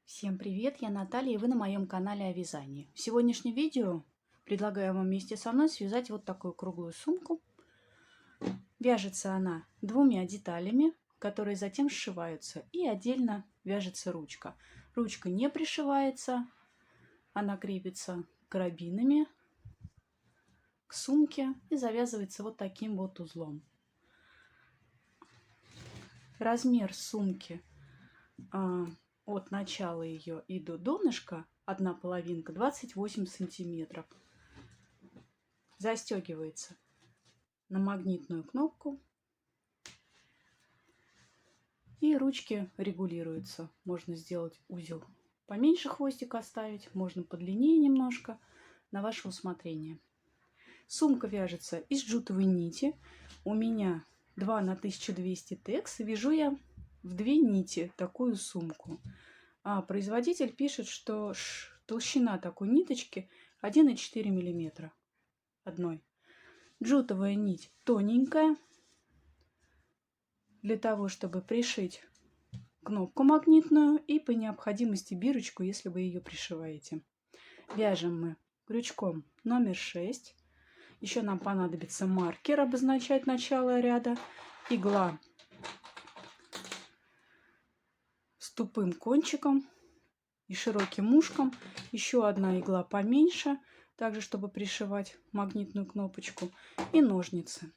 Всем привет, я Наталья, и вы на моем канале о вязании. В сегодняшнем видео предлагаю вам вместе со мной связать вот такую круглую сумку. Вяжется она двумя деталями, которые затем сшиваются, и отдельно вяжется ручка. Ручка не пришивается, она крепится карабинами к сумке и завязывается вот таким вот узлом. Размер сумки от начала ее и до донышка, одна половинка, 28 сантиметров. Застегивается на магнитную кнопку, и ручки регулируются. Можно сделать узел поменьше, хвостик оставить, можно подлиннее немножко, на ваше усмотрение. Сумка вяжется из джутовой нити. У меня 2 на 1200 текс. Вяжу я в 2 нити такую сумку. А производитель пишет, что толщина такой ниточки 1,4 мм одной. Джутовая нить тоненькая. Для того, чтобы пришить кнопку магнитную и по необходимости бирочку, если вы ее пришиваете. Вяжем мы крючком номер 6. Еще нам понадобится маркер обозначать начало ряда, игла с тупым кончиком и широким ушком, еще одна игла поменьше, также чтобы пришивать магнитную кнопочку, и ножницы.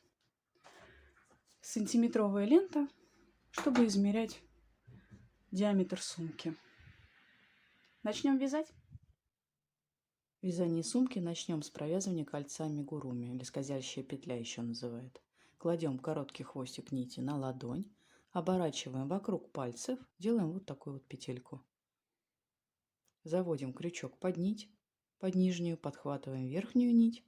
Сантиметровая лента, чтобы измерять диаметр сумки. Начнем вязать. Вязание сумки начнем с провязывания кольца амигуруми, или скользящая петля еще называют. Кладем короткий хвостик нити на ладонь, оборачиваем вокруг пальцев, делаем вот такую вот петельку. Заводим крючок под нить, под нижнюю, подхватываем верхнюю нить,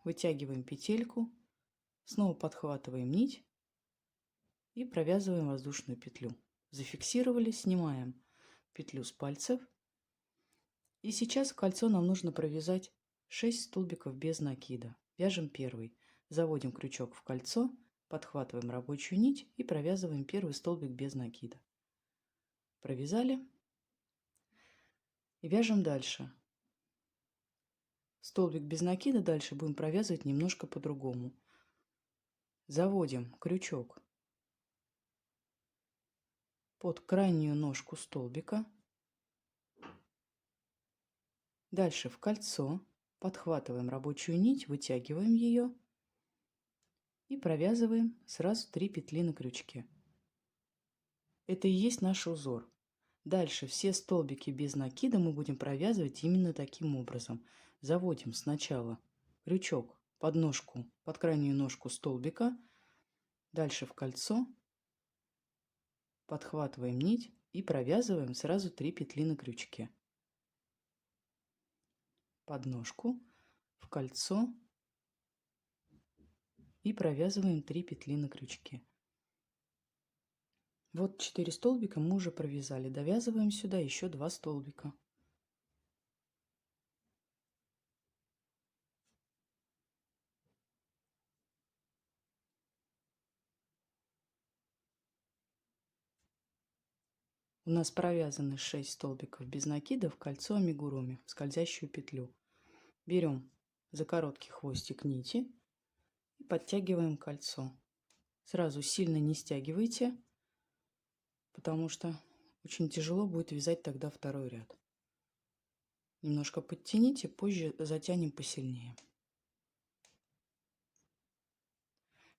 вытягиваем петельку, снова подхватываем нить и провязываем воздушную петлю. Зафиксировали, снимаем петлю с пальцев. И сейчас в кольцо нам нужно провязать 6 столбиков без накида. Вяжем первый. Заводим крючок в кольцо, подхватываем рабочую нить и провязываем первый столбик без накида. Провязали. И вяжем дальше. Столбик без накида дальше будем провязывать немножко по-другому. Заводим крючок под крайнюю ножку столбика. Дальше в кольцо подхватываем рабочую нить, вытягиваем ее и провязываем сразу 3 петли на крючке. Это и есть наш узор. Дальше все столбики без накида мы будем провязывать именно таким образом. Заводим сначала крючок под ножку, под крайнюю ножку столбика, дальше в кольцо, подхватываем нить и провязываем сразу 3 петли на крючке. Под ножку, в кольцо и провязываем 3 петли на крючке. Вот 4 столбика мы уже провязали. Довязываем сюда еще 2 столбика. У нас провязаны 6 столбиков без накида в кольцо амигуруми, в скользящую петлю. Берем за короткий хвостик нити и подтягиваем кольцо. Сразу сильно не стягивайте, потому что очень тяжело будет вязать тогда второй ряд. Немножко подтяните, позже затянем посильнее.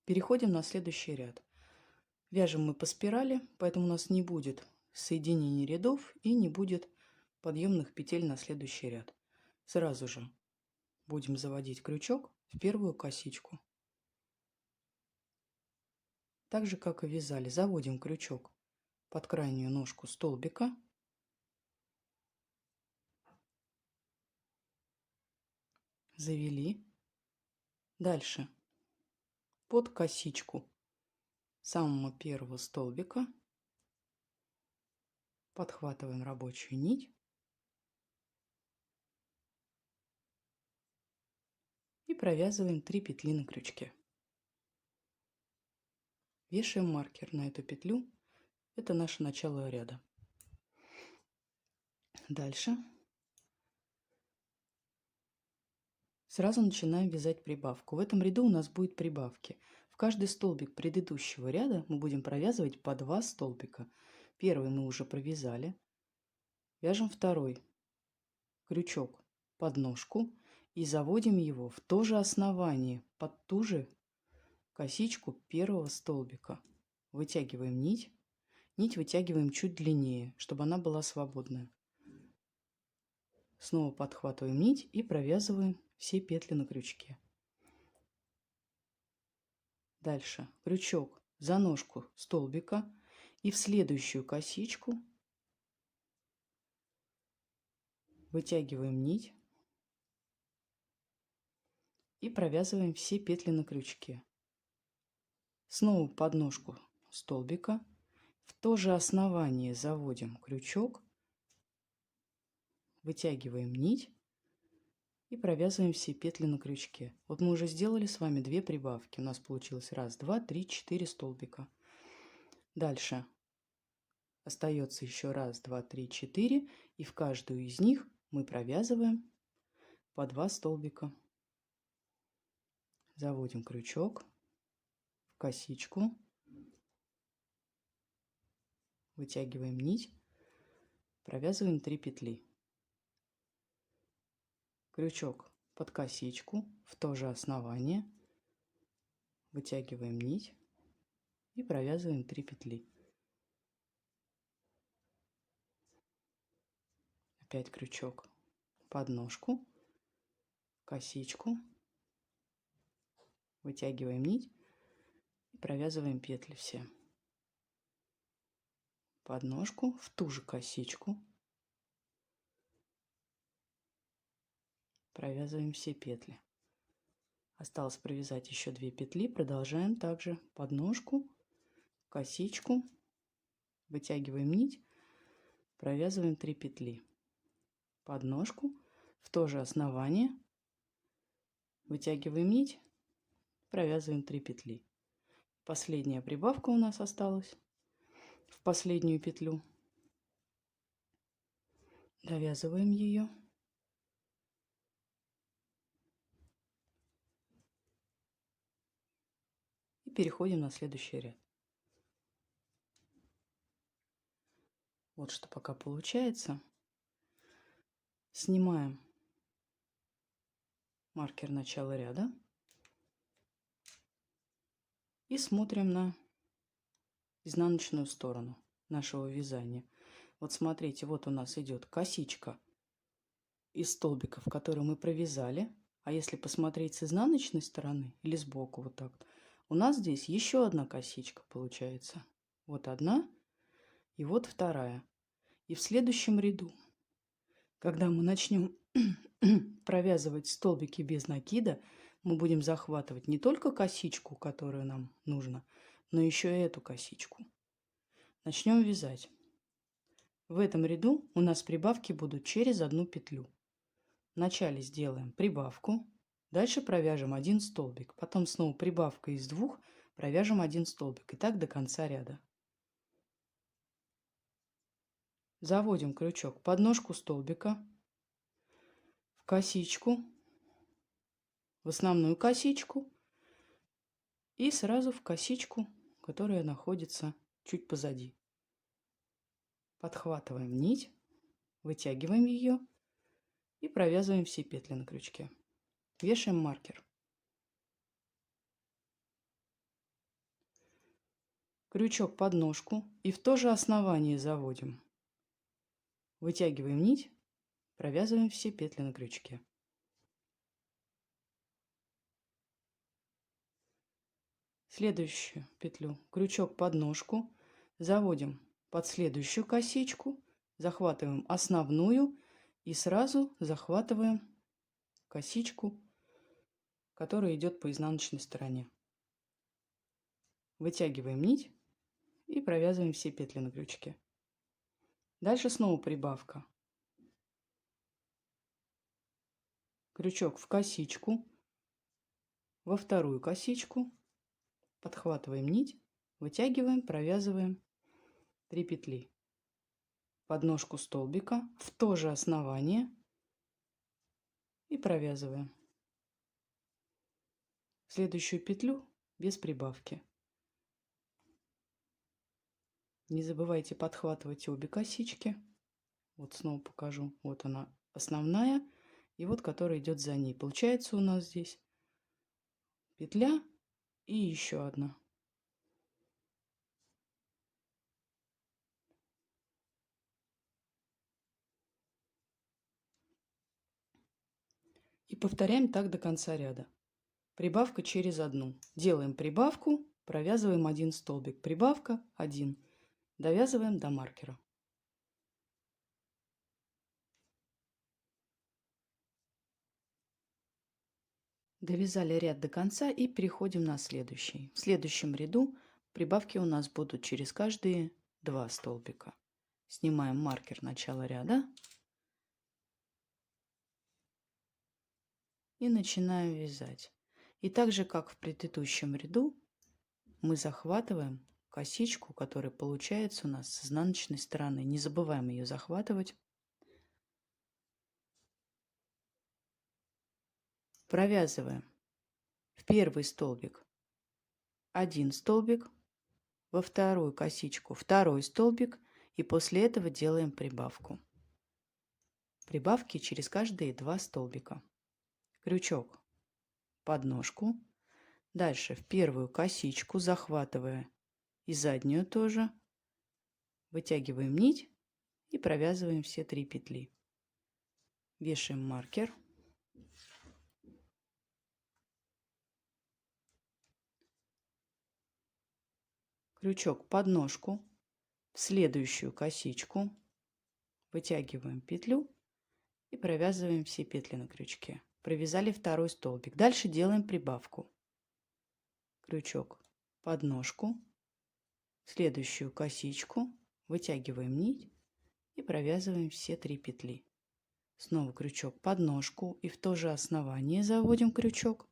Переходим на следующий ряд. Вяжем мы по спирали, поэтому у нас не будет соединений рядов и не будет подъемных петель на следующий ряд. Сразу же будем заводить крючок в первую косичку. Так же, как и вязали, заводим крючок под крайнюю ножку столбика. Завели. Дальше под косичку самого первого столбика Подхватываем рабочую нить и провязываем 3 петли на крючке. Вешаем маркер на эту петлю. Это наше начало ряда. Дальше сразу начинаем вязать прибавку. В этом ряду у нас будет прибавки. В каждый столбик предыдущего ряда мы будем провязывать по 2 столбика. Первый мы уже провязали. Вяжем второй крючок под ножку и заводим его в то же основание, под ту же косичку первого столбика. Вытягиваем нить. Нить вытягиваем чуть длиннее, чтобы она была свободная. Снова подхватываем нить и провязываем все петли на крючке. Дальше крючок за ножку столбика и в следующую косичку вытягиваем нить и провязываем все петли на крючке. Снова под ножку столбика в то же основание заводим крючок, вытягиваем нить и провязываем все петли на крючке. Вот мы уже сделали с вами 2 прибавки. У нас получилось 1, 2, 3, 4 столбика. Дальше остается еще 1, 2, 3, 4. И в каждую из них мы провязываем по 2 столбика. Заводим крючок в косичку. Вытягиваем нить. Провязываем 3 петли. Крючок под косичку в то же основание. Вытягиваем нить и провязываем 3 петли. Опять крючок под ножку, косичку, вытягиваем нить и провязываем петли все. Под ножку в ту же косичку, провязываем все петли. Осталось провязать еще 2 петли. Продолжаем также под ножку, косичку, вытягиваем нить, провязываем 3 петли. Под ножку в то же основание, вытягиваем нить, провязываем 3 петли. Последняя прибавка у нас осталась в последнюю петлю. Довязываем ее. И переходим на следующий ряд. Вот что пока получается. Снимаем маркер начала ряда и смотрим на изнаночную сторону нашего вязания. Вот смотрите, вот у нас идет косичка из столбиков, которые мы провязали. А если посмотреть с изнаночной стороны или сбоку вот так, у нас здесь еще одна косичка получается. Вот одна и вот вторая. И в следующем ряду, когда мы начнем провязывать столбики без накида, мы будем захватывать не только косичку, которую нам нужно, но еще и эту косичку. Начнем вязать. В этом ряду у нас прибавки будут через одну петлю. Вначале сделаем прибавку, дальше провяжем 1 столбик, потом снова прибавка из 2, провяжем 1 столбик. И так до конца ряда. Заводим крючок под ножку столбика, в косичку, в основную косичку и сразу в косичку, которая находится чуть позади. Подхватываем нить, вытягиваем ее и провязываем все петли на крючке. Вешаем маркер. Крючок под ножку и в то же основание заводим. Вытягиваем нить, провязываем все петли на крючке. Следующую петлю крючок под ножку, заводим под следующую косичку, захватываем основную и сразу захватываем косичку, которая идет по изнаночной стороне. Вытягиваем нить и провязываем все петли на крючке. Дальше снова прибавка. Крючок в косичку, во вторую косичку, подхватываем нить, вытягиваем, провязываем 3 петли. Подножку столбика в то же основание и провязываем. Следующую петлю без прибавки. Не забывайте подхватывать обе косички. Вот снова покажу. Вот она основная. И вот которая идет за ней. Получается у нас здесь петля и еще одна. И повторяем так до конца ряда. Прибавка через одну. Делаем прибавку, провязываем один столбик. Прибавка 1. Довязываем до маркера. Довязали ряд до конца и переходим на следующий. В следующем ряду прибавки у нас будут через каждые 2 столбика. Снимаем маркер начала ряда и начинаем вязать. И так же, как в предыдущем ряду, мы захватываем косичку, которая получается у нас с изнаночной стороны. Не забываем ее захватывать. Провязываем в первый столбик 1 столбик, во вторую косичку второй столбик, и после этого делаем прибавку. Прибавки через каждые 2 столбика. Крючок под ножку. Дальше в первую косичку, захватывая и заднюю тоже, вытягиваем нить и провязываем все 3 петли. Вешаем маркер. Крючок под ножку, в следующую косичку, вытягиваем петлю и провязываем все петли на крючке. Провязали второй столбик. Дальше делаем прибавку. Крючок под ножку, в следующую косичку, вытягиваем нить и провязываем все 3 петли. Снова крючок под ножку и в то же основание заводим крючок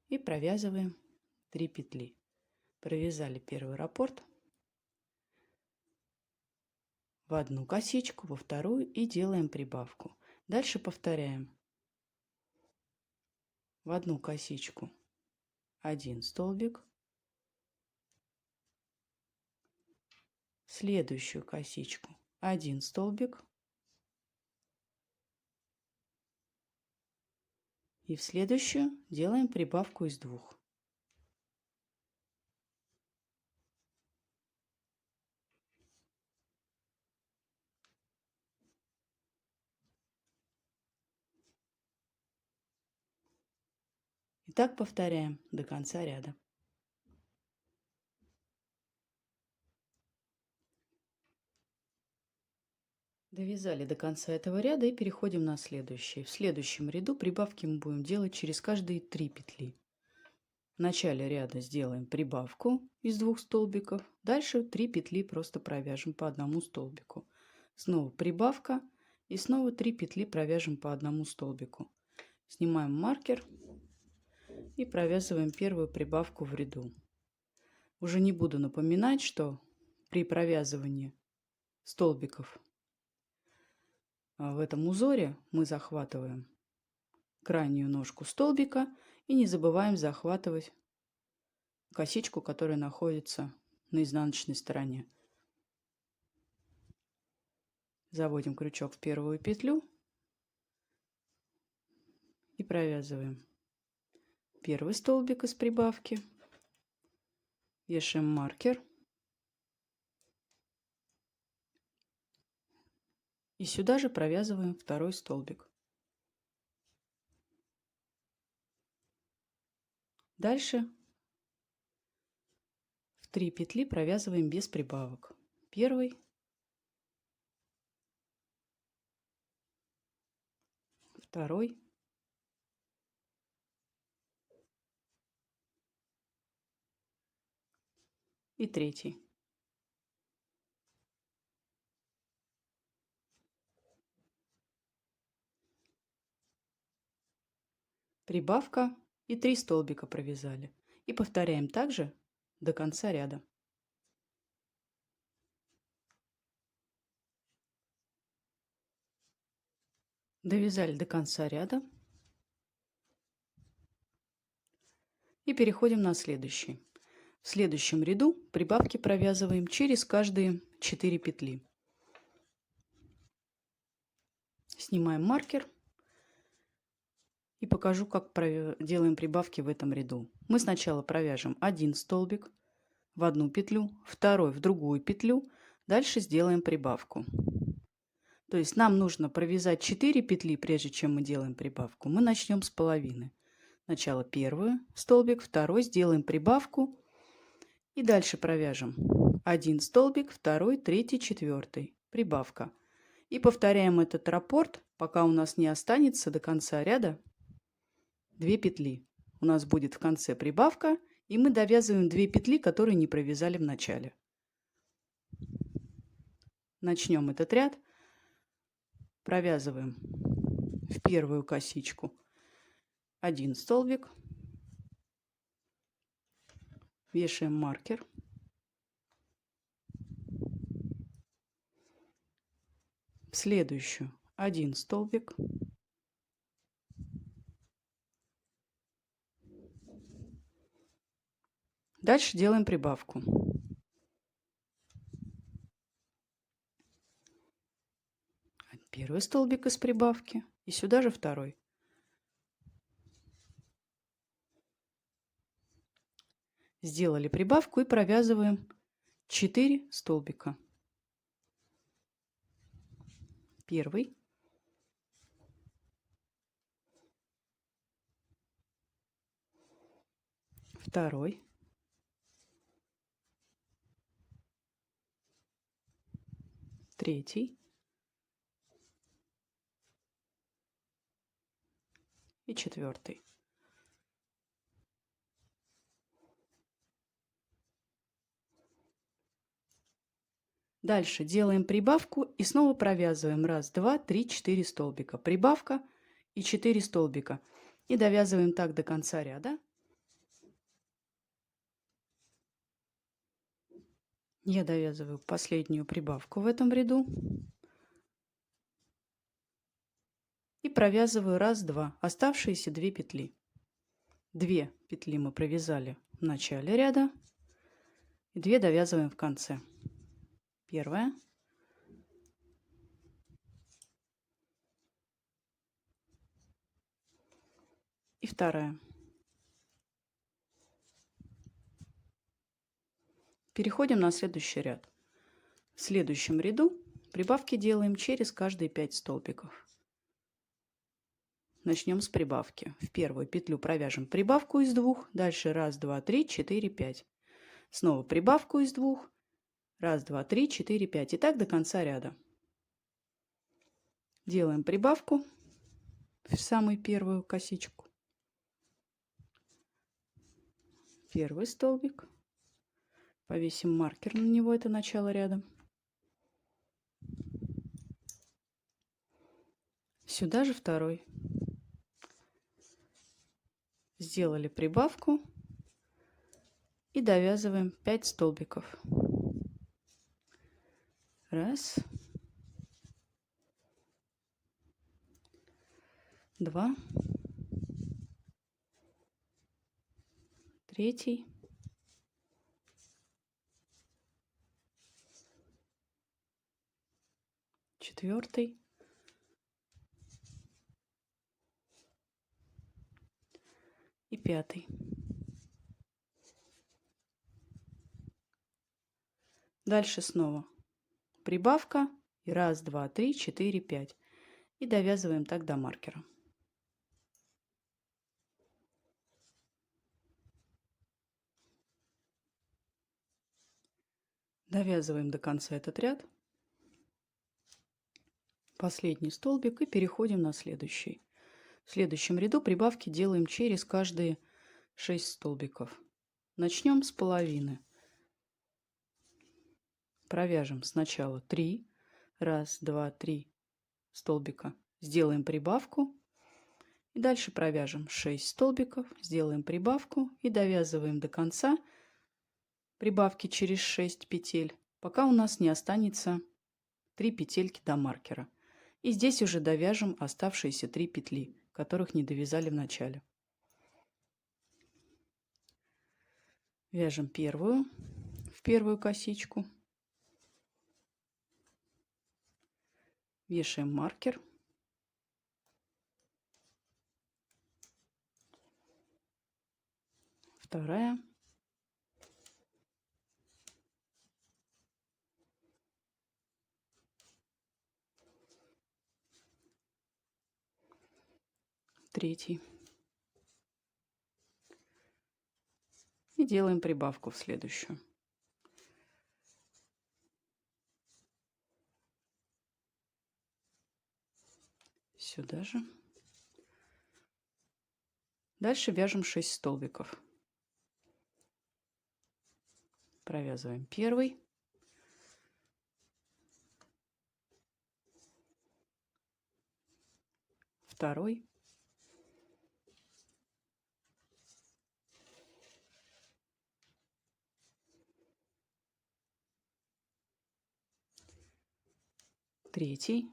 и провязываем 3 петли. Провязали первый раппорт в одну косичку, во вторую и делаем прибавку. Дальше повторяем. В одну косичку 1 столбик, в следующую косичку 1 столбик и в следующую делаем прибавку из 2. И так повторяем до конца ряда. Довязали до конца этого ряда и переходим на следующий. В следующем ряду прибавки мы будем делать через каждые 3 петли. В начале ряда сделаем прибавку из 2 столбиков. Дальше 3 петли просто провяжем по одному столбику. Снова прибавка и снова 3 петли провяжем по одному столбику. Снимаем маркер и провязываем первую прибавку в ряду. Уже не буду напоминать, что при провязывании столбиков в этом узоре мы захватываем крайнюю ножку столбика и не забываем захватывать косичку, которая находится на изнаночной стороне. Заводим крючок в первую петлю и провязываем первый столбик из прибавки, вешаем маркер и сюда же провязываем второй столбик. Дальше в 3 петли провязываем без прибавок. Первый, второй и третий. прибавка и 3 столбика провязали. И повторяем также до конца ряда. Довязали до конца ряда. И переходим на следующий. В следующем ряду прибавки провязываем через каждые 4 петли. Снимаем маркер и покажу, как делаем прибавки в этом ряду. Мы сначала провяжем один столбик в одну петлю, второй в другую петлю, дальше сделаем прибавку. То есть нам нужно провязать 4 петли, прежде чем мы делаем прибавку. Мы начнем с половины. Сначала первый столбик, второй, сделаем прибавку и дальше провяжем один столбик, второй, третий, четвертый, прибавка. И повторяем этот раппорт, пока у нас не останется до конца ряда 2 петли. У нас будет в конце прибавка, и мы довязываем 2 петли, которые не провязали в начале. Начнем этот ряд. Провязываем в первую косичку один столбик, вешаем маркер, в следующую один столбик, дальше делаем прибавку. Первый столбик из прибавки и сюда же второй. Сделали прибавку и провязываем 4 столбика. Первый, второй, третий и четвертый. Дальше делаем прибавку и снова провязываем 1, 2, 3, 4 столбика. Прибавка и 4 столбика. И довязываем так до конца ряда. Я довязываю последнюю прибавку в этом ряду. И провязываю 1, 2, оставшиеся 2 петли. 2 петли мы провязали в начале ряда. И 2 довязываем в конце. Первая. И вторая. Переходим на следующий ряд. В следующем ряду прибавки делаем через каждые 5 столбиков. Начнем с прибавки. В первую петлю провяжем прибавку из 2, дальше 1, 2, 3, 4, 5. Снова прибавку из 2, 1, 2, 3, 4, 5. И так до конца ряда. Делаем прибавку в самую первую косичку. Первый столбик. Повесим маркер на него, это начало ряда. Сюда же второй. Сделали прибавку и довязываем 5 столбиков. 1, 2, 3, 4 и 5. Дальше снова прибавка и 1, 2, 3, 4, 5. И довязываем так до маркера. Довязываем до конца этот ряд. Последний столбик и переходим на следующий. В следующем ряду прибавки делаем через каждые 6 столбиков. Начнем с половины. Провяжем сначала 3, 1, 2, 3 столбика. Сделаем прибавку И дальше провяжем 6 столбиков, сделаем прибавку и довязываем до конца прибавки через 6 петель, пока у нас не останется 3 петельки до маркера. И здесь уже довяжем оставшиеся 3 петли, которых не довязали в начале. Вяжем первую в первую косичку, вешаем маркер, вторая, третий. И делаем прибавку в следующую. Сюда же. Дальше вяжем 6 столбиков. Провязываем первый, второй, третий,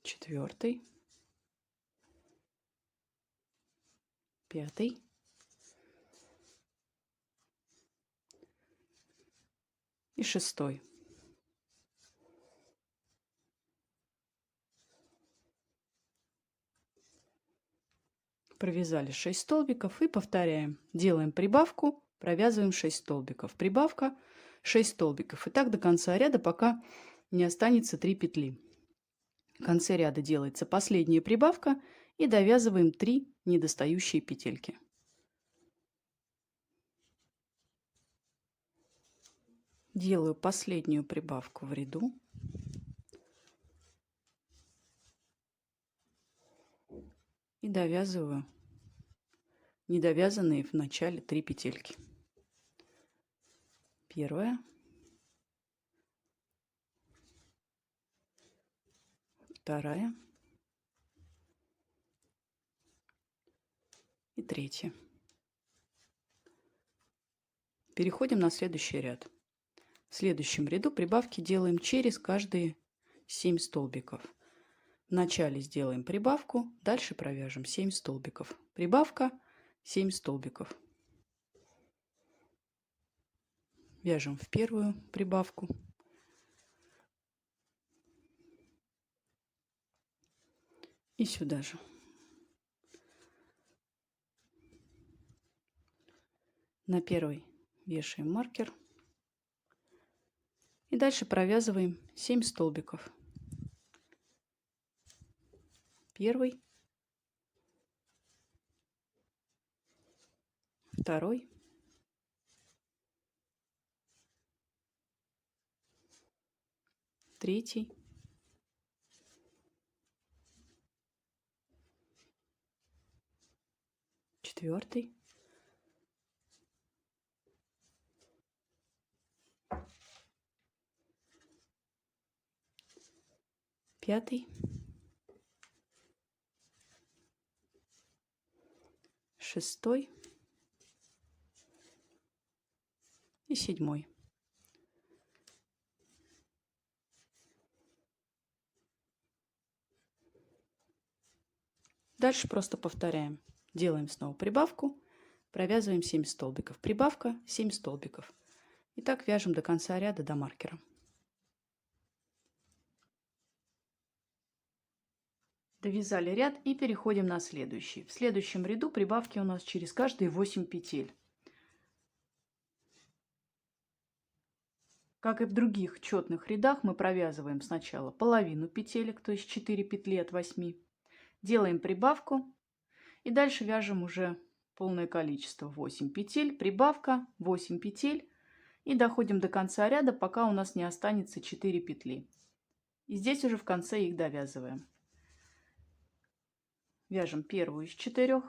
четвертый, пятый и шестой. Провязали 6 столбиков и повторяем. Делаем прибавку, провязываем 6 столбиков. Прибавка 6 столбиков. И так до конца ряда, пока не останется 3 петли. В конце ряда делается последняя прибавка и довязываем 3 недостающие петельки. Делаю последнюю прибавку в ряду. И довязываю недовязанные в начале 3 петельки. Первая, вторая и третья. Переходим на следующий ряд. В следующем ряду прибавки делаем через каждые 7 столбиков. Вначале сделаем прибавку, дальше провяжем 7 столбиков. Прибавка, 7 столбиков. Вяжем в первую прибавку. И сюда же. На первый вешаем маркер. И дальше провязываем 7 столбиков. Первый, второй, третий, четвертый, пятый, шестой и седьмой. Дальше просто повторяем. Делаем снова прибавку, провязываем 7 столбиков. Прибавка, 7 столбиков. И так вяжем до конца ряда, до маркера. Довязали ряд и переходим на следующий. В следующем ряду прибавки у нас через каждые 8 петель. Как и в других четных рядах, мы провязываем сначала половину петелек, то есть 4 петли от 8. Делаем прибавку и дальше вяжем уже полное количество, 8 петель, прибавка, 8 петель. И доходим до конца ряда, пока у нас не останется 4 петли. И здесь уже в конце их довязываем. Вяжем первую из 4.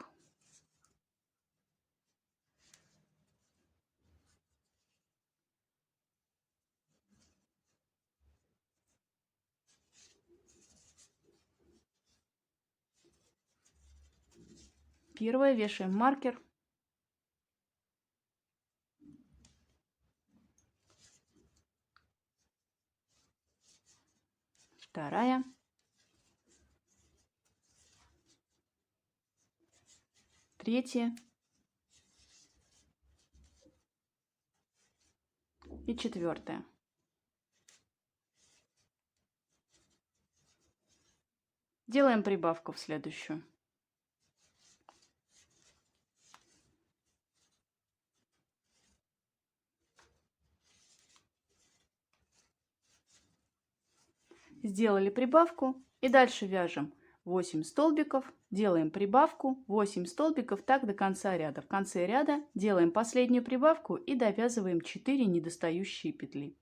Первая, вешаем маркер. Вторая. Третья. И четвертая. Делаем прибавку в следующую. Сделали прибавку и дальше вяжем 8 столбиков, делаем прибавку, 8 столбиков, так до конца ряда. В конце ряда делаем последнюю прибавку и довязываем 4 недостающие петли.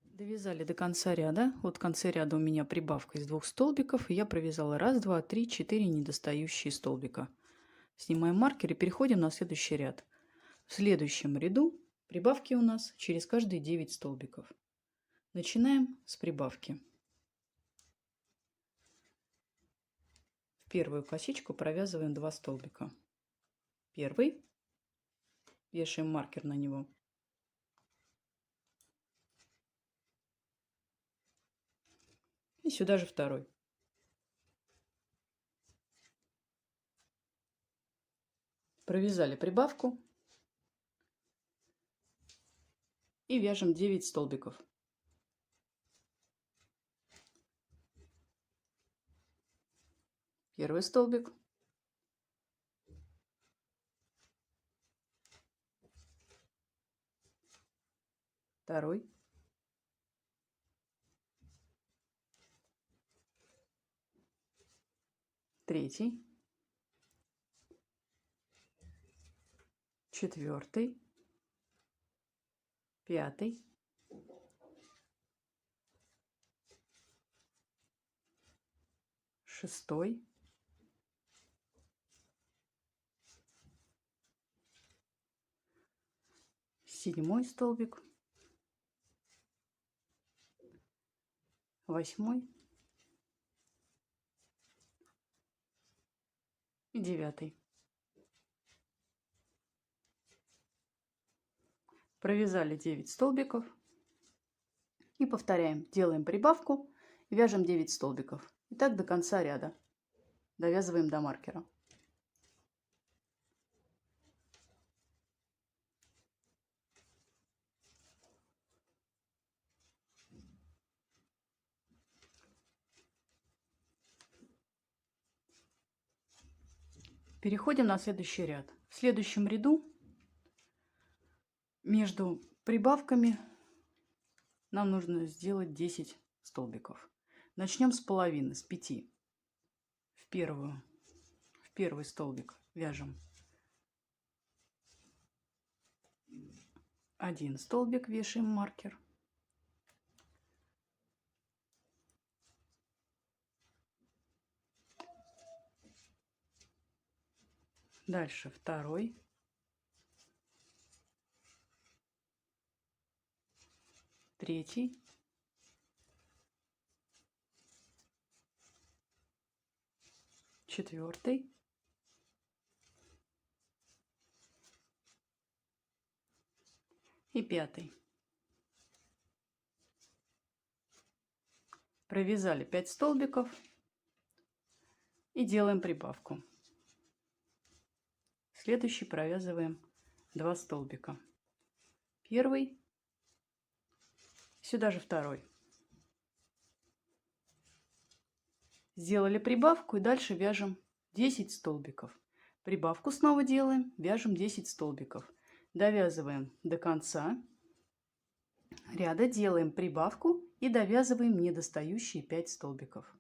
Довязали до конца ряда. Вот в конце ряда у меня прибавка из 2 столбиков, и я провязала 1, 2, 3, 4 недостающие столбика. Снимаем маркер и переходим на следующий ряд. В следующем ряду прибавки у нас через каждые 9 столбиков. Начинаем с прибавки. В первую косичку провязываем 2 столбика. Первый, вешаем маркер на него. И сюда же второй. Провязали прибавку и вяжем 9 столбиков. Первый столбик, второй, третий, четвертый, пятый, шестой, седьмой столбик, восьмой и девятый. Провязали 9 столбиков и повторяем. Делаем прибавку и вяжем 9 столбиков. И так до конца ряда. Довязываем до маркера. Переходим на следующий ряд. В следующем ряду между прибавками нам нужно сделать 10 столбиков. Начнем с половины, с 5. В первый столбик вяжем 1 столбик, вешаем маркер. Дальше второй, третий, четвертый, и пятый. Провязали 5 столбиков и делаем прибавку. Следующий провязываем 2 столбика. Первый, сюда же второй. Сделали прибавку и дальше вяжем 10 столбиков. Прибавку снова делаем, вяжем 10 столбиков. Довязываем до конца ряда, делаем прибавку и довязываем недостающие 5 столбиков.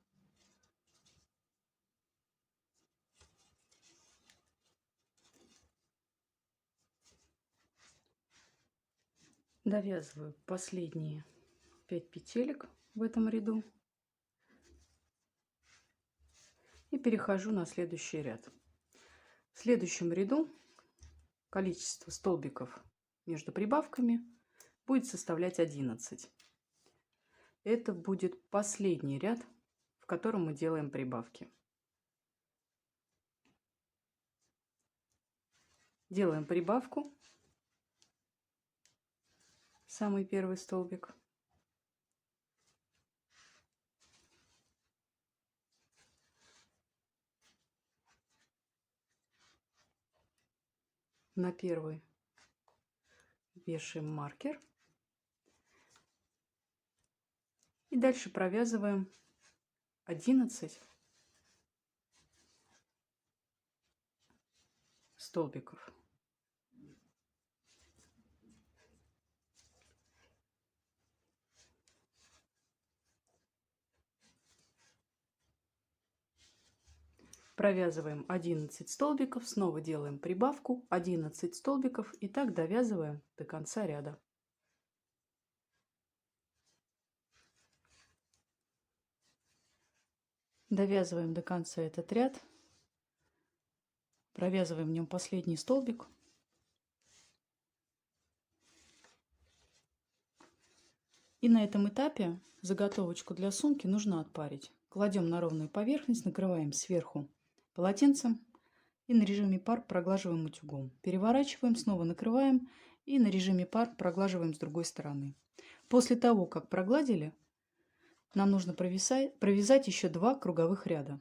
Довязываю последние 5 петелек в этом ряду и перехожу на следующий ряд. В следующем ряду количество столбиков между прибавками будет составлять 11. Это будет последний ряд, в котором мы делаем прибавки. Делаем прибавку, самый первый столбик. На первый вешаем маркер. И дальше провязываем 11 столбиков. Провязываем 11 столбиков, снова делаем прибавку, 11 столбиков и так довязываем до конца ряда. Довязываем до конца этот ряд, провязываем в нем последний столбик. И на этом этапе заготовочку для сумки нужно отпарить. Кладем на ровную поверхность, накрываем сверху полотенцем и на режиме пар проглаживаем утюгом. Переворачиваем, снова накрываем и на режиме пар проглаживаем с другой стороны. После того, как прогладили, нам нужно провязать еще 2 круговых ряда.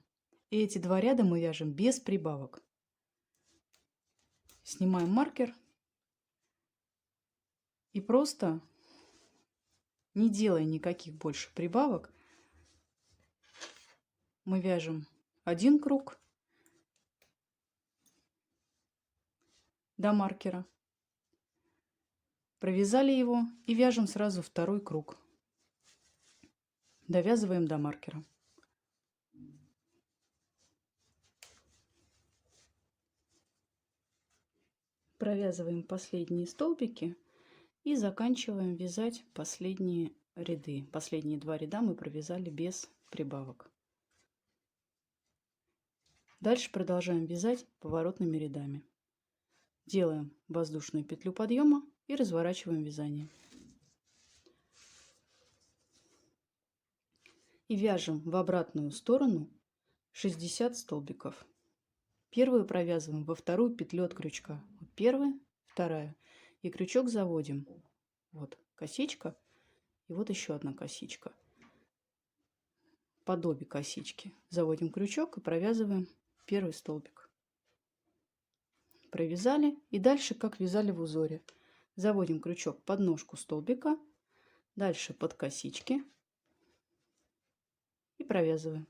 И эти 2 ряда мы вяжем без прибавок. Снимаем маркер и просто, не делая никаких больше прибавок, мы вяжем 1 круг до маркера, провязали его и вяжем сразу 2 круг, довязываем до маркера. Провязываем последние столбики и заканчиваем вязать последние ряды. Последние 2 ряда мы провязали без прибавок. Дальше продолжаем вязать поворотными рядами. Делаем воздушную петлю подъема и разворачиваем вязание. И вяжем в обратную сторону 60 столбиков. Первую провязываем во вторую петлю от крючка. Вот первая, вторая. И крючок заводим. Вот косичка. И вот еще одна косичка. Под обе косички заводим крючок и провязываем первый столбик. Провязали. И дальше, как вязали в узоре. Заводим крючок под ножку столбика. Дальше под косички. И провязываем.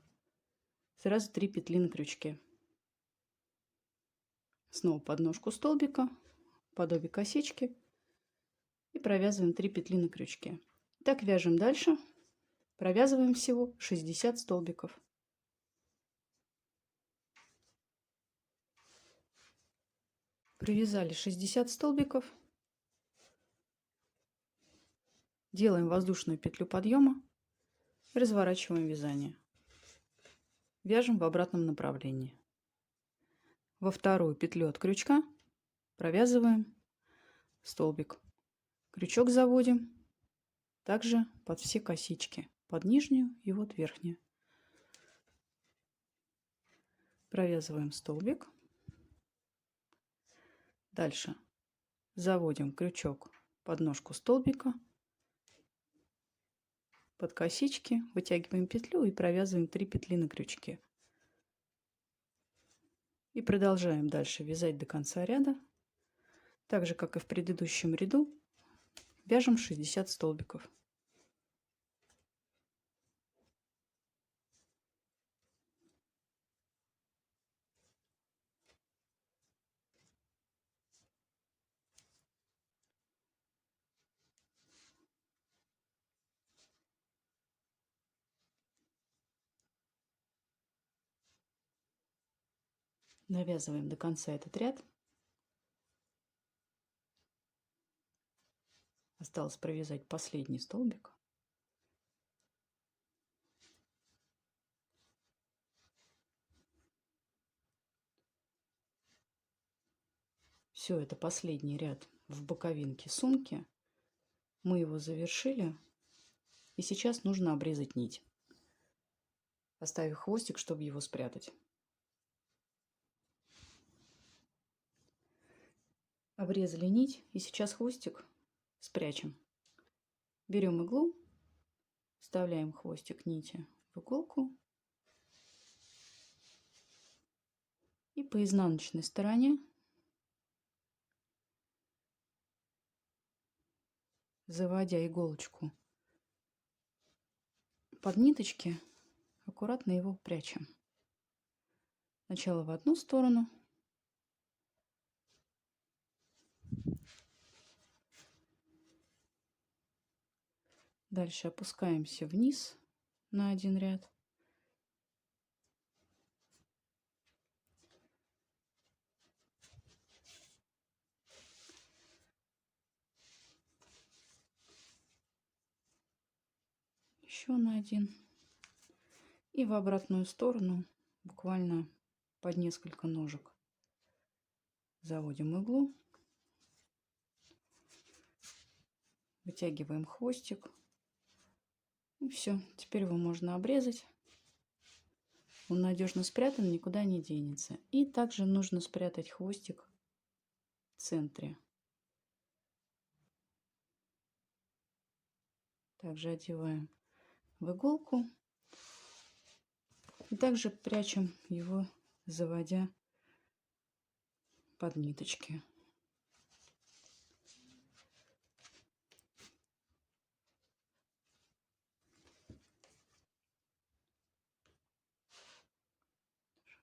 Сразу 3 петли на крючке. Снова под ножку столбика, под обе косички и провязываем 3 петли на крючке. Так вяжем дальше. Провязываем всего 60 столбиков. Провязали 60 столбиков. Делаем воздушную петлю подъема и разворачиваем вязание. Вяжем в обратном направлении. Во вторую петлю от крючка провязываем столбик. Крючок заводим также под все косички, под нижнюю и вот верхнюю. Провязываем столбик. Дальше заводим крючок под ножку столбика, под косички, вытягиваем петлю и провязываем 3 петли на крючке. И продолжаем дальше вязать до конца ряда. Так же, как и в предыдущем ряду, вяжем 60 столбиков. Навязываем до конца этот ряд. Осталось провязать последний столбик. Все, это последний ряд в боковинке сумки. Мы его завершили. И сейчас нужно обрезать нить, оставив хвостик, чтобы его спрятать. Обрезали нить, и сейчас хвостик спрячем. Берем иглу, вставляем хвостик нити в иголку и по изнаночной стороне заводя иголочку под ниточки, аккуратно его прячем. Сначала в одну сторону, дальше опускаемся вниз на один ряд. Еще на один. И в обратную сторону, буквально под несколько ножек, заводим иглу, вытягиваем хвостик. И все, теперь его можно обрезать. Он надежно спрятан, никуда не денется. И также нужно спрятать хвостик в центре. Также одеваем в иголку. И также прячем его, заводя под ниточки.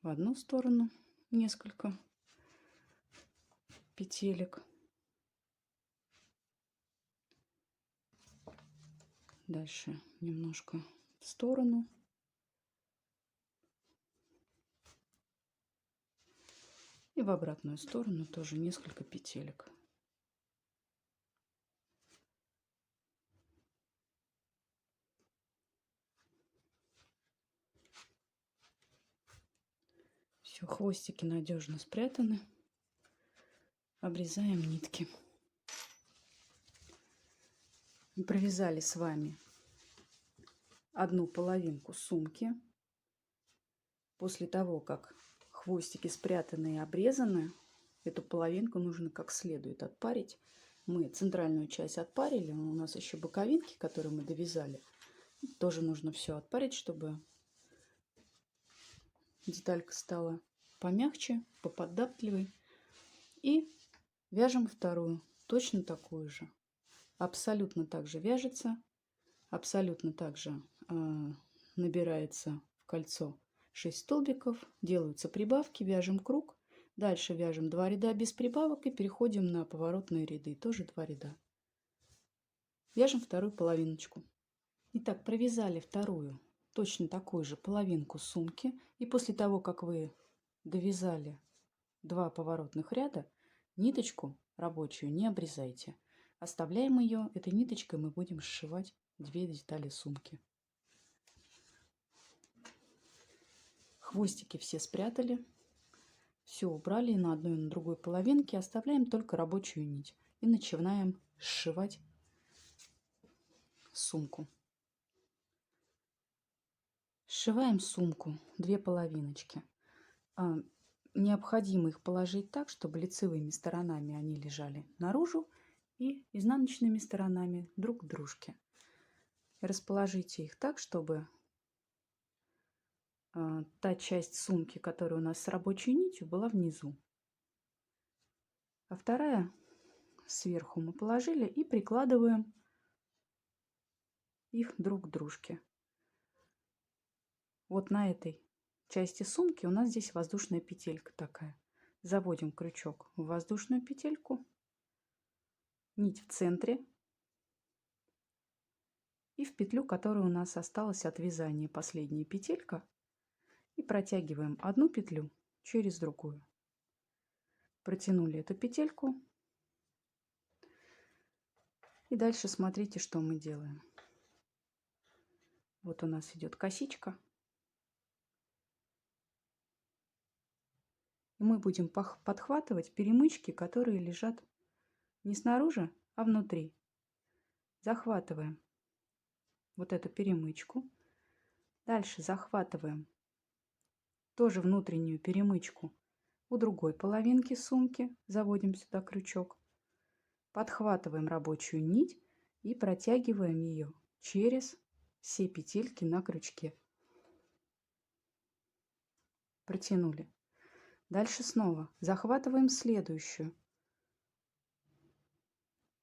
В одну сторону несколько петелек. Дальше немножко в сторону. И в обратную сторону тоже несколько петелек. Все, хвостики надежно спрятаны. Обрезаем нитки. Мы провязали с вами одну половинку сумки. После того, как хвостики спрятаны и обрезаны, эту половинку нужно как следует отпарить. Мы центральную часть отпарили, у нас еще боковинки, которые мы довязали. Тоже нужно все отпарить, чтобы деталька стала помягче, поподатливой. И вяжем вторую, точно такую же. Абсолютно так же вяжется, абсолютно так же набирается в кольцо 6 столбиков, делаются прибавки, вяжем круг. Дальше вяжем 2 ряда без прибавок и переходим на поворотные ряды, тоже 2 ряда. Вяжем вторую половиночку. Итак, провязали вторую, точно такую же половинку сумки. И после того, как вы довязали 2 поворотных ряда, ниточку рабочую не обрезайте. Оставляем ее, этой ниточкой мы будем сшивать 2 детали сумки. Хвостики все спрятали, все убрали на одной и на другой половинке, оставляем только рабочую нить и начинаем сшивать сумку. Сшиваем сумку 2 половиночки. Необходимо их положить так, чтобы лицевыми сторонами они лежали наружу и изнаночными сторонами друг к дружке. Расположите их так, чтобы та часть сумки, которая у нас с рабочей нитью, была внизу. А вторая сверху мы положили и прикладываем их друг к дружке. Вот на этой части сумки у нас здесь воздушная петелька такая. Заводим крючок в воздушную петельку, нить в центре и в петлю, которая у нас осталась от вязания, последняя петелька, и протягиваем одну петлю через другую. Протянули эту петельку и дальше смотрите, что мы делаем. Вот у нас идет косичка. И мы будем подхватывать перемычки, которые лежат не снаружи, а внутри. Захватываем вот эту перемычку. Дальше захватываем тоже внутреннюю перемычку у другой половинки сумки. Заводим сюда крючок. Подхватываем рабочую нить и протягиваем ее через все петельки на крючке. Протянули. Дальше снова захватываем следующую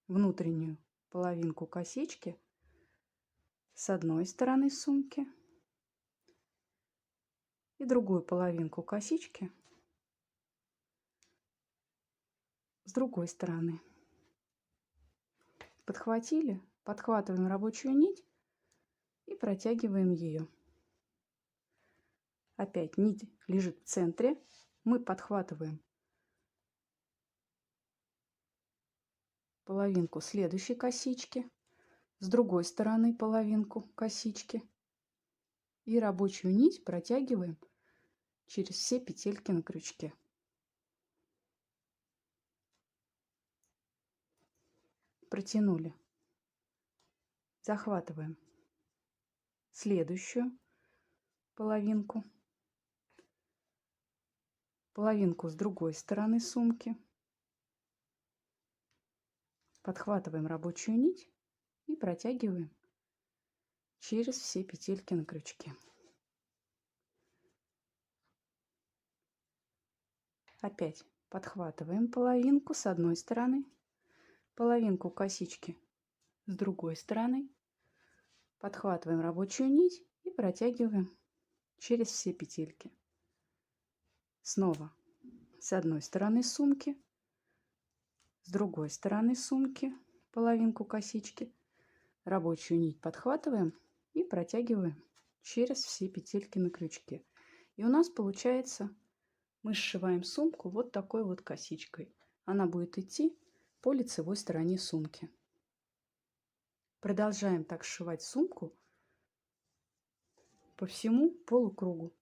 внутреннюю половинку косички с одной стороны сумки и другую половинку косички с другой стороны. Подхватили, подхватываем рабочую нить и протягиваем ее. Опять нить лежит в центре. Мы подхватываем половинку следующей косички, с другой стороны половинку косички и рабочую нить протягиваем через все петельки на крючке. Протянули. Захватываем следующую половинку, половинку с другой стороны сумки, подхватываем рабочую нить и протягиваем через все петельки на крючке. Опять подхватываем половинку с одной стороны, половинку косички с другой стороны, подхватываем рабочую нить и протягиваем через все петельки. Снова с одной стороны сумки, с другой стороны сумки половинку косички, рабочую нить подхватываем и протягиваем через все петельки на крючке. И у нас получается, мы сшиваем сумку вот такой вот косичкой. Она будет идти по лицевой стороне сумки. Продолжаем так сшивать сумку по всему полукругу.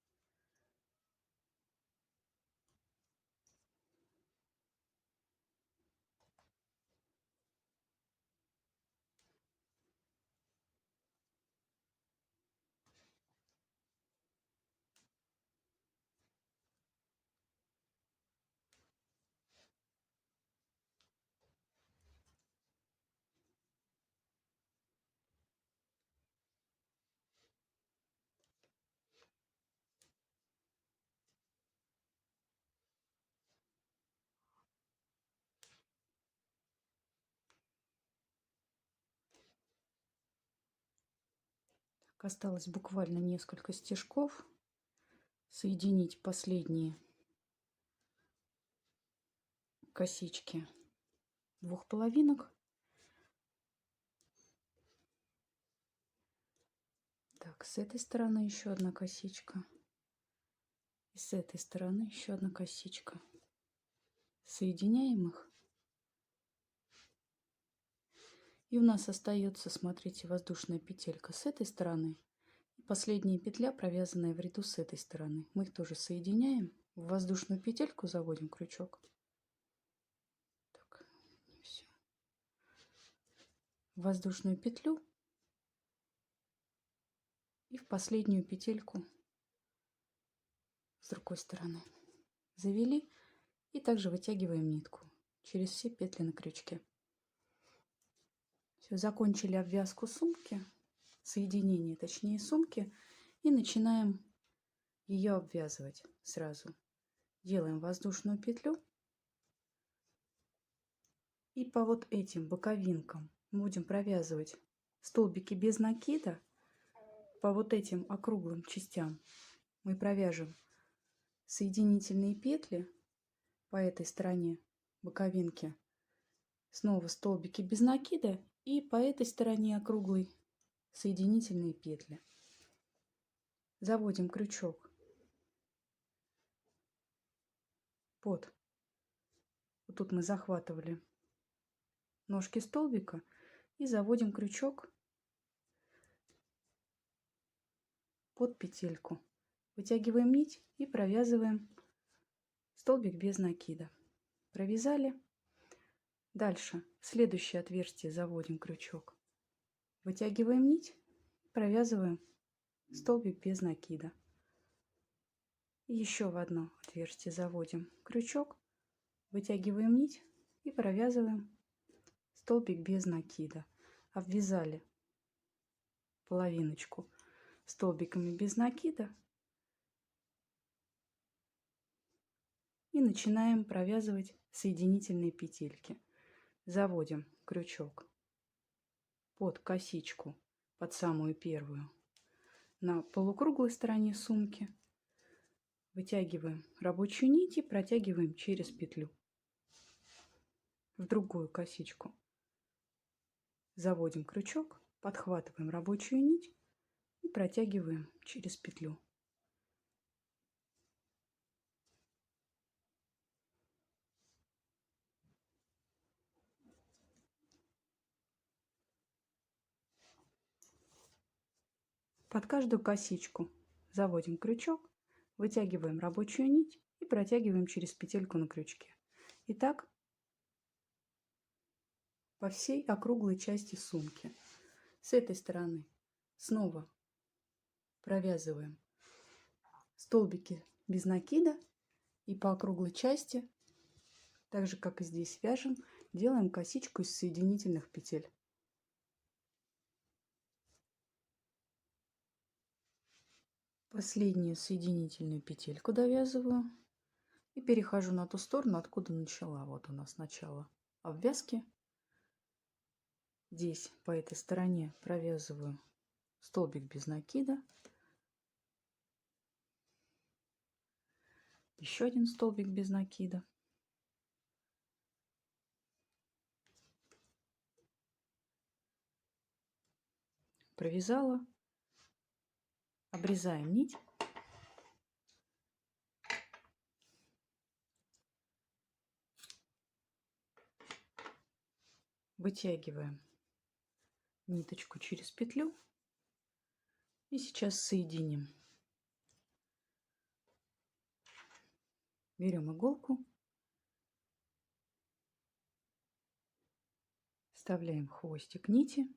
Осталось буквально несколько стежков. Соединить последние косички двух половинок. Так, с этой стороны еще одна косичка. И с этой стороны еще одна косичка. Соединяем их. И у нас остается, смотрите, воздушная петелька с этой стороны. И последняя петля, провязанная в ряду с этой стороны. Мы их тоже соединяем. В воздушную петельку заводим крючок. Так, все. В воздушную петлю. И в последнюю петельку с другой стороны. Завели. И также вытягиваем нитку через все петли на крючке. Все, закончили обвязку сумки, соединение, точнее, сумки, и начинаем ее обвязывать сразу. Делаем воздушную петлю и по вот этим боковинкам будем провязывать столбики без накида. По вот этим округлым частям мы провяжем соединительные петли по этой стороне боковинки. Снова столбики без накида. И по этой стороне округлой соединительные петли. Заводим крючок под. Вот тут мы захватывали ножки столбика и заводим крючок под петельку. Вытягиваем нить и провязываем столбик без накида. Провязали. Дальше в следующее отверстие заводим крючок. Вытягиваем нить Провязываем столбик без накида. И еще в одно отверстие заводим крючок, вытягиваем нить и провязываем столбик без накида. Обвязали половиночку столбиками без накида и начинаем провязывать соединительные петельки. Заводим крючок под косичку, под самую первую, на полукруглой стороне сумки. Вытягиваем рабочую нить и протягиваем через петлю в другую косичку. Заводим крючок, подхватываем рабочую нить и протягиваем через петлю. Под каждую косичку заводим крючок, вытягиваем рабочую нить и протягиваем через петельку на крючке. И так по всей округлой части сумки. С этой стороны снова провязываем столбики без накида и по округлой части, так же как и здесь, вяжем, делаем косичку из соединительных петель. Последнюю соединительную петельку довязываю и перехожу на ту сторону, откуда начала. Вот у нас начало обвязки. Здесь по этой стороне провязываю столбик без накида, еще один столбик без накида, провязала, обрезаем нить, вытягиваем ниточку через петлю и сейчас соединим. Берем иголку, вставляем хвостик нити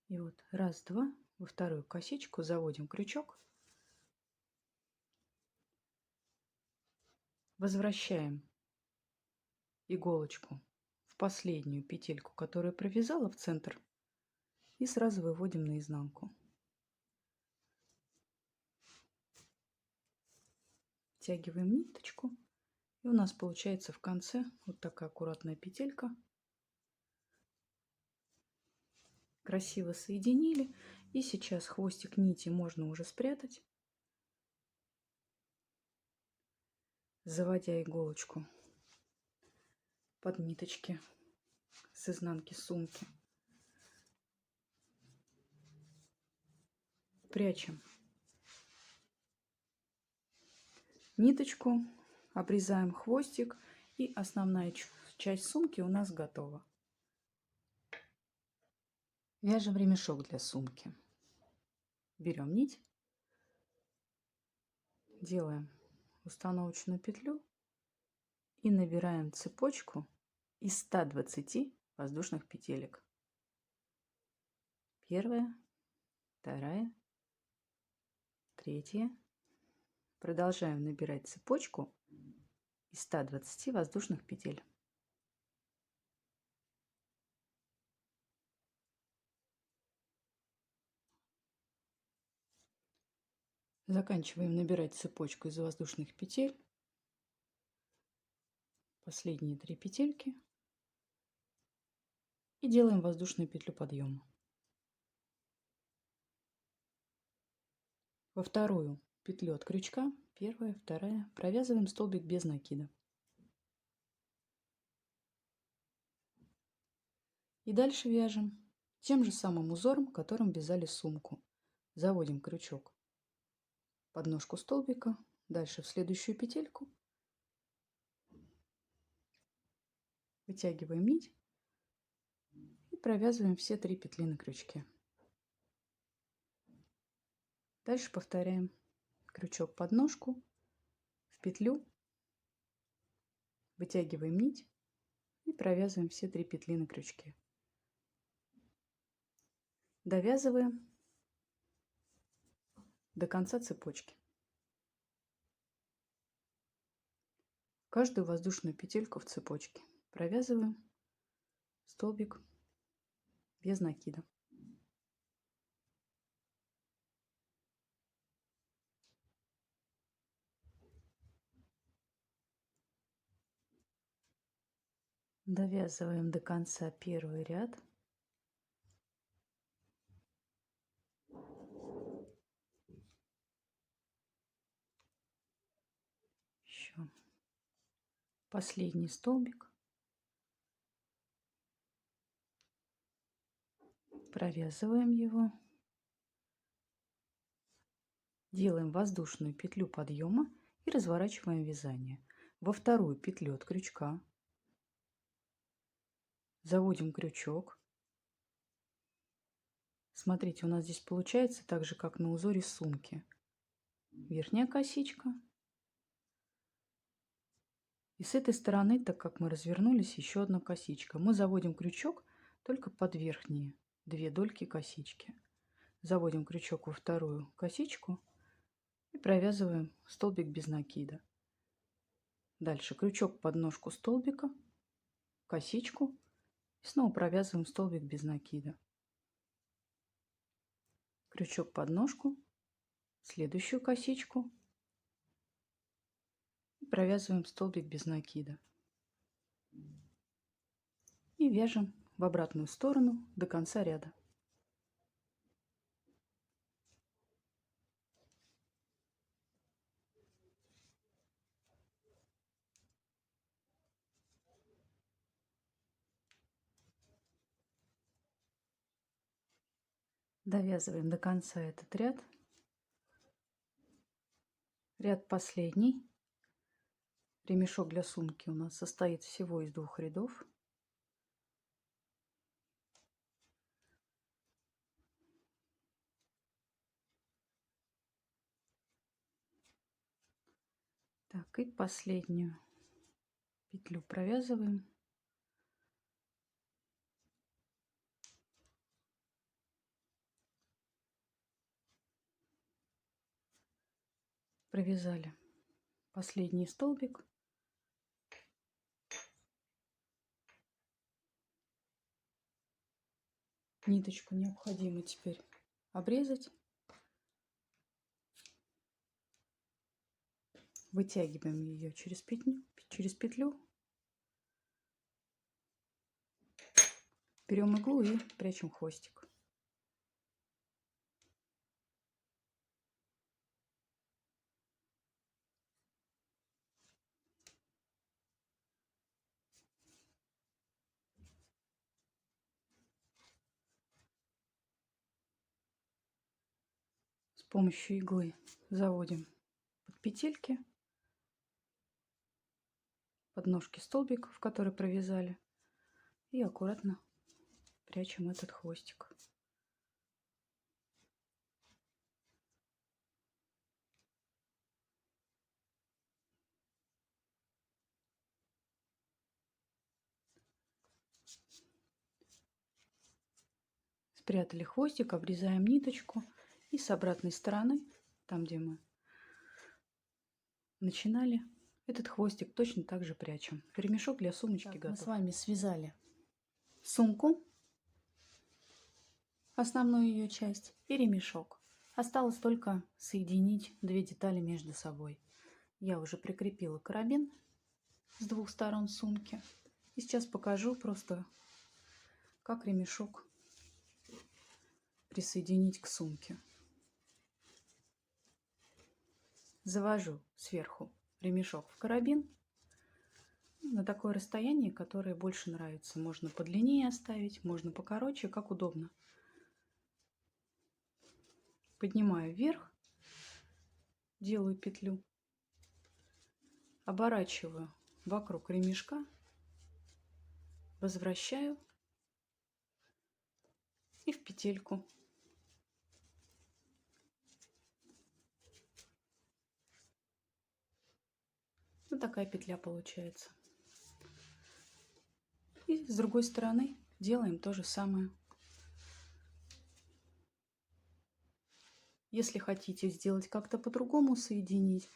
и вот раз, два, во вторую косичку заводим крючок, возвращаем иголочку в последнюю петельку, которую провязала, в центр, и сразу выводим наизнанку. Втягиваем ниточку, и у нас получается в конце вот такая аккуратная петелька. Красиво соединили, и сейчас хвостик нити можно уже спрятать, заводя иголочку под ниточки с изнанки сумки. Прячем ниточку, обрезаем хвостик, и основная часть сумки у нас готова. Вяжем ремешок для сумки. Берем нить, делаем установочную петлю и набираем цепочку из 120 воздушных петелек. Первая, вторая, третья. Продолжаем набирать цепочку из 120 воздушных петель. Заканчиваем набирать цепочку из воздушных петель. Последние 3 петельки. И делаем воздушную петлю подъема. Во вторую петлю от крючка, первая, вторая, провязываем столбик без накида. И дальше вяжем тем же самым узором, которым вязали сумку. Заводим крючок под ножку столбика, дальше в следующую петельку, вытягиваем нить и провязываем все 3 петли на крючке. Дальше повторяем: крючок под ножку, в петлю, вытягиваем нить и провязываем все 3 петли на крючке. Довязываем до конца цепочки. Каждую воздушную петельку в цепочке провязываем столбик без накида. Довязываем до конца первый ряд. Еще последний столбик. Провязываем его. Делаем воздушную петлю подъема и разворачиваем вязание. Во вторую петлю от крючка заводим крючок. Смотрите, у нас здесь получается так же, как на узоре сумки. Верхняя косичка. И с этой стороны, так как мы развернулись, еще одна косичка. Мы заводим крючок только под верхние две дольки косички. Заводим крючок во вторую косичку и провязываем столбик без накида. Дальше крючок под ножку столбика, косичку и снова провязываем столбик без накида. Крючок под ножку, следующую косичку и провязываем столбик без накида. И вяжем в обратную сторону до конца ряда. Довязываем до конца этот ряд. Ряд последний. Ремешок для сумки у нас состоит всего из 2 рядов. Так, и последнюю петлю провязываем. Провязали последний столбик. Ниточку необходимо теперь обрезать. Вытягиваем ее через петлю. Берем иглу и прячем хвостик. С помощью иглы заводим под петельки, под ножки столбика, в который провязали, и аккуратно прячем этот хвостик. Спрятали хвостик, обрезаем ниточку и с обратной стороны, там где мы начинали, этот хвостик точно так же прячем. Ремешок для сумочки готов. Мы с вами связали сумку, основную ее часть, и ремешок. Осталось только соединить 2 детали между собой. Я уже прикрепила карабин с 2 сторон сумки. И сейчас покажу просто, как ремешок присоединить к сумке. Завожу сверху ремешок в карабин на такое расстояние, которое больше нравится. Можно подлиннее оставить, можно покороче, как удобно. Поднимаю вверх, делаю петлю, оборачиваю вокруг ремешка, возвращаю и в петельку. Вот такая петля получается. И с другой стороны делаем то же самое. Если хотите сделать как-то по-другому, соединить,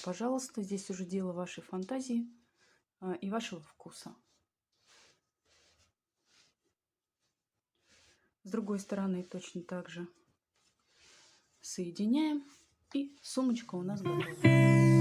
пожалуйста, здесь уже дело вашей фантазии и вашего вкуса. С другой стороны точно так же соединяем, и сумочка у нас готова.